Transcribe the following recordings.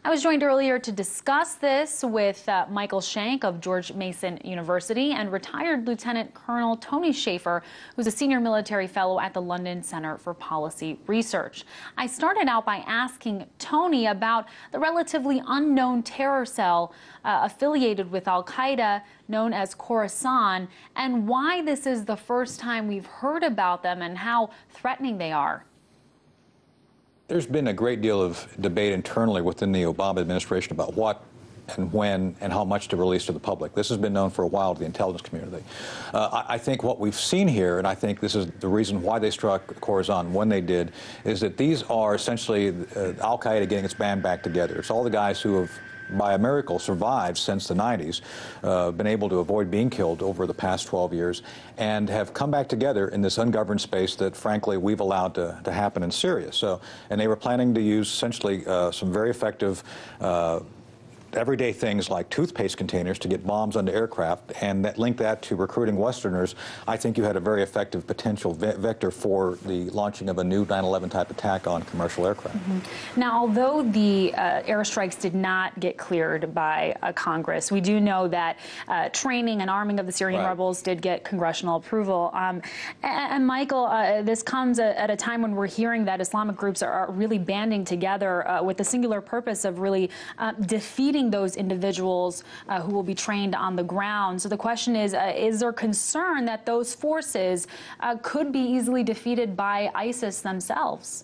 I was joined earlier to discuss this with Michael Shank of George Mason University and retired Lieutenant Colonel Tony Schaefer, who's a senior military fellow at the London Center for Policy Research. I started out by asking Tony about the relatively unknown terror cell affiliated with al-Qaeda known as Khorasan, and why this is the first time we've heard about them and how threatening they are. There's been a great deal of debate internally within the Obama administration about what and when and how much to release to the public. This has been known for a while to the intelligence community. I think what we've seen here, and I think this is the reason why they struck Khorasan when they did, is that these are essentially al-Qaeda getting its band back together. It's all the guys who have, by a miracle, survived since the 90s, been able to avoid being killed over the past 12 years, and have come back together in this ungoverned space that, frankly, we've allowed to happen in Syria. So, and they were planning to use essentially some very effective everyday things like toothpaste containers to get bombs onto aircraft, and that link that to recruiting Westerners. I think you had a very effective potential vector for the launching of a new 9/11 type attack on commercial aircraft. Now, although the airstrikes did not get cleared by Congress, we do know that training and arming of the Syrian rebels did get congressional approval. And Michael, this comes at a time when we're hearing that Islamic groups are really banding together with the singular purpose of really defeating those individuals who will be trained on the ground. So the question is there concern that those forces could be easily defeated by ISIS themselves?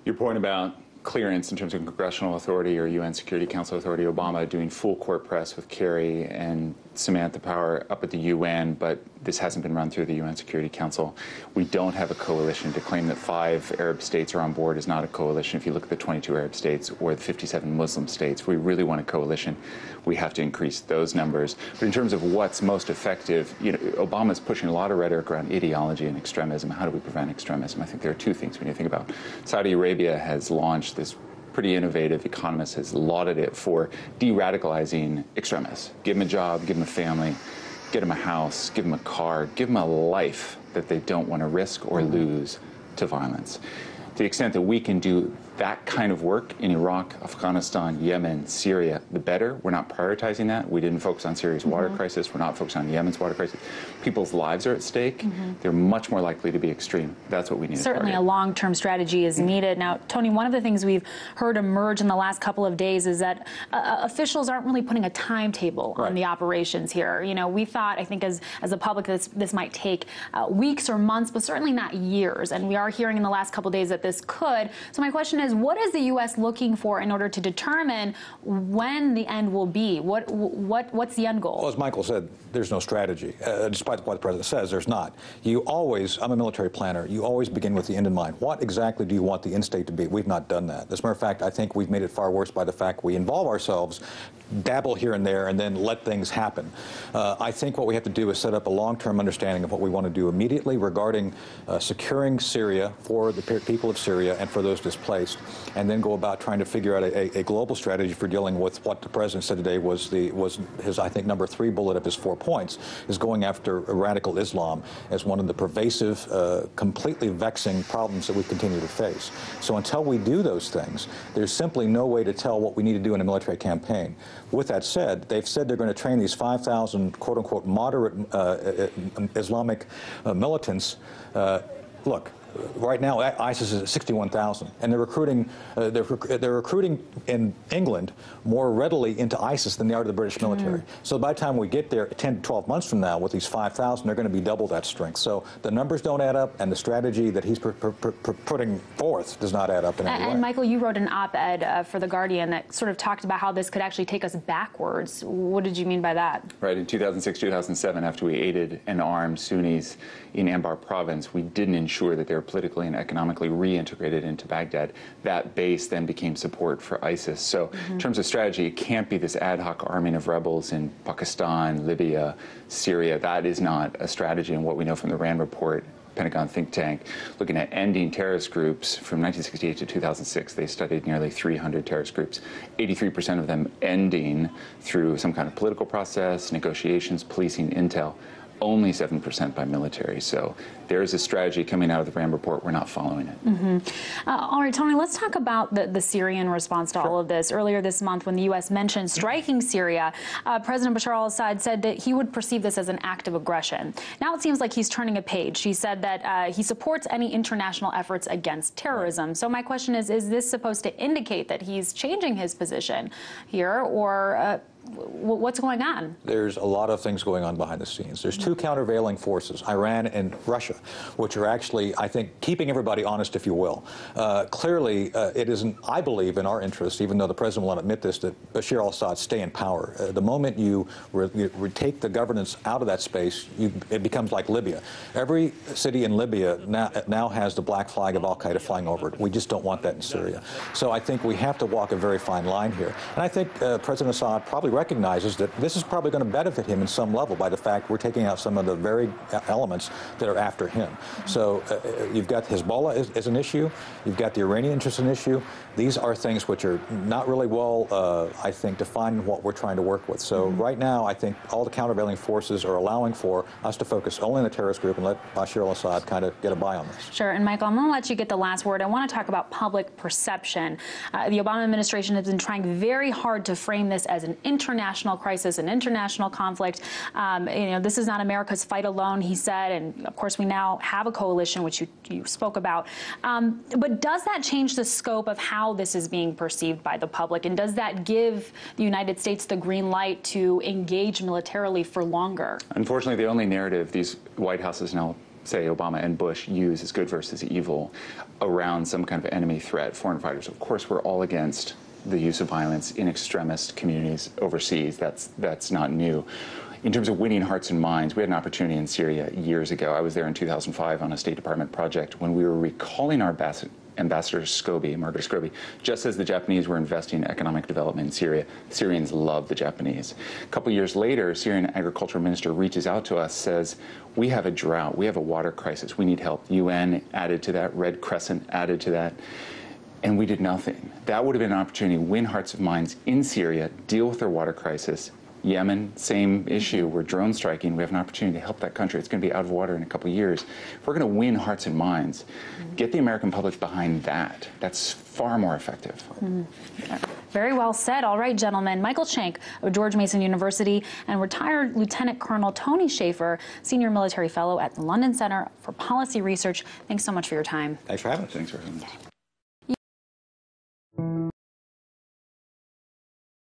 Your point about clearance in terms of congressional authority or UN Security Council authority, Obama doing full court press with Kerry and Samantha Power up at the UN, but this hasn't been run through the UN Security Council. We don't have a coalition. To claim that 5 Arab states are on board is not a coalition. If you look at the 22 Arab states or the 57 Muslim states, we really want a coalition. We have to increase those numbers. But in terms of what's most effective, you know, Obama's pushing a lot of rhetoric around ideology and extremism. How do we prevent extremism? I think there are 2 things when you think about. Saudi Arabia has launched this pretty innovative, economist has lauded it for de-radicalizing extremists. Give them a job, give them a family, get them a house, give them a car, give them a life that they don't want to risk or lose to violence. To the extent that we can do that kind of work in Iraq, Afghanistan, Yemen, Syria, the better. We're not prioritizing that. We didn't focus on Syria's water crisis. We're not focused on Yemen's water crisis. People's lives are at stake. They're much more likely to be extreme. That's what we need. Certainly a long-term strategy is needed. Now, Tony, one of the things we've heard emerge in the last couple of days is that officials aren't really putting a timetable on the operations here. You know, we thought, I think as a public, this might take weeks or months, but certainly not years. And we are hearing in the last couple of days that this could. So my question is, what is the U.S. looking for in order to determine when the end will be? What's the end goal? Well, as Michael said, there's no strategy. Despite what the president says, there's not. You always, I'm a military planner, you always begin with the end in mind. What exactly do you want the end state to be? We've not done that. As a matter of fact, I think we've made it far worse by the fact we involve ourselves, dabble here and there, and then let things happen. I think what we have to do is set up a long-term understanding of what we want to do immediately regarding securing Syria for the people of Syria and for those displaced, and then go about trying to figure out a global strategy for dealing with what the president said today was his, I think, number 3 bullet of his 4 points, is going after radical Islam as one of the pervasive, completely vexing problems that we continue to face. So until we do those things, there's simply no way to tell what we need to do in a military campaign. With that said, they've said they're going to train these 5,000 quote-unquote moderate Islamic militants. Look, right now ISIS is at 61,000, and they're recruiting in England more readily into ISIS than they are to the British military. So by the time we get there 10 to 12 months from now with these 5,000, they're going to be double that strength. So the numbers don't add up, and the strategy that he's putting forth does not add up in any way. And Michael, you wrote an op-ed for The Guardian that sort of talked about how this could actually take us backwards. What did you mean by that? Right, in 2006, 2007, after we aided and armed Sunnis in Anbar province, we didn't ensure that they were politically and economically reintegrated into Baghdad. That base then became support for ISIS. So in terms of strategy, it can't be this ad hoc arming of rebels in Pakistan, Libya, Syria. That is not a strategy. And what we know from the RAND report, Pentagon think tank, looking at ending terrorist groups from 1968 to 2006. They studied nearly 300 terrorist groups, 83% of them ending through some kind of political process, negotiations, policing, intel. only 7% by military. So there is a strategy coming out of the RAM report. We're not following it. All right, Tony, let's talk about the Syrian response to all of this. Earlier this month, when the U.S. mentioned striking Syria, President Bashar al-Assad said that he would perceive this as an act of aggression. Now it seems like he's turning a page. He said that he supports any international efforts against terrorism. So my question is this supposed to indicate that he's changing his position here, or what's going on? There's a lot of things going on behind the scenes. There's two countervailing forces, Iran and Russia, which are actually, I think, keeping everybody honest, if you will. Clearly, it isn't, I believe, in our interest, even though the president will not admit this, that Bashar al-Assad stay in power. The moment you take the governance out of that space, it becomes like Libya. Every city in Libya now has the black flag of al-Qaeda flying over it. We just don't want that in Syria. So I think we have to walk a very fine line here. And I think President Assad probably recognizes that this is probably going to benefit him in some level by the fact we're taking out some of the very elements that are after him. So you've got Hezbollah as an issue. You've got the Iranian interest an issue. These are things which are not really well, I think, defined what we're trying to work with. So right now, I think all the countervailing forces are allowing for us to focus only on the terrorist group and let Bashar al-Assad kind of get a buy on this. Sure. And Michael, I'm going to let you get the last word. I want to talk about public perception. The Obama administration has been trying very hard to frame this as an international crisis, an international conflict. This is not America's fight alone, he said, and of course we now have a coalition, which you spoke about. But does that change the scope of how this is being perceived by the public, and does that give the United States the green light to engage militarily for longer? Unfortunately, the only narrative these White Houses now say Obama and Bush use is good versus evil around some kind of enemy threat, foreign fighters. Of course, we're all against the use of violence in extremist communities overseas. That's not new. In terms of winning hearts and minds, we had an opportunity in Syria years ago. I was there in 2005 on a State Department project when we were recalling our Ambassador Margaret Scobie, just as the Japanese were investing in economic development in Syria. Syrians love the Japanese. A couple years later, Syrian agriculture minister reaches out to us, says, we have a drought, we have a water crisis, we need help. UN added to that, Red Crescent added to that. And we did nothing. That would have been an opportunity to win hearts and minds in Syria, deal with their water crisis. Yemen, same issue. We're drone striking. We have an opportunity to help that country. It's going to be out of water in a couple of years. If we're going to win hearts and minds, get the American public behind that. That's far more effective. Very well said. All right, gentlemen. Michael Shank of George Mason University and retired Lieutenant Colonel Tony Schaefer, Senior Military Fellow at the London Center for Policy Research. Thanks so much for your time. Thanks for having us. Thanks for having us.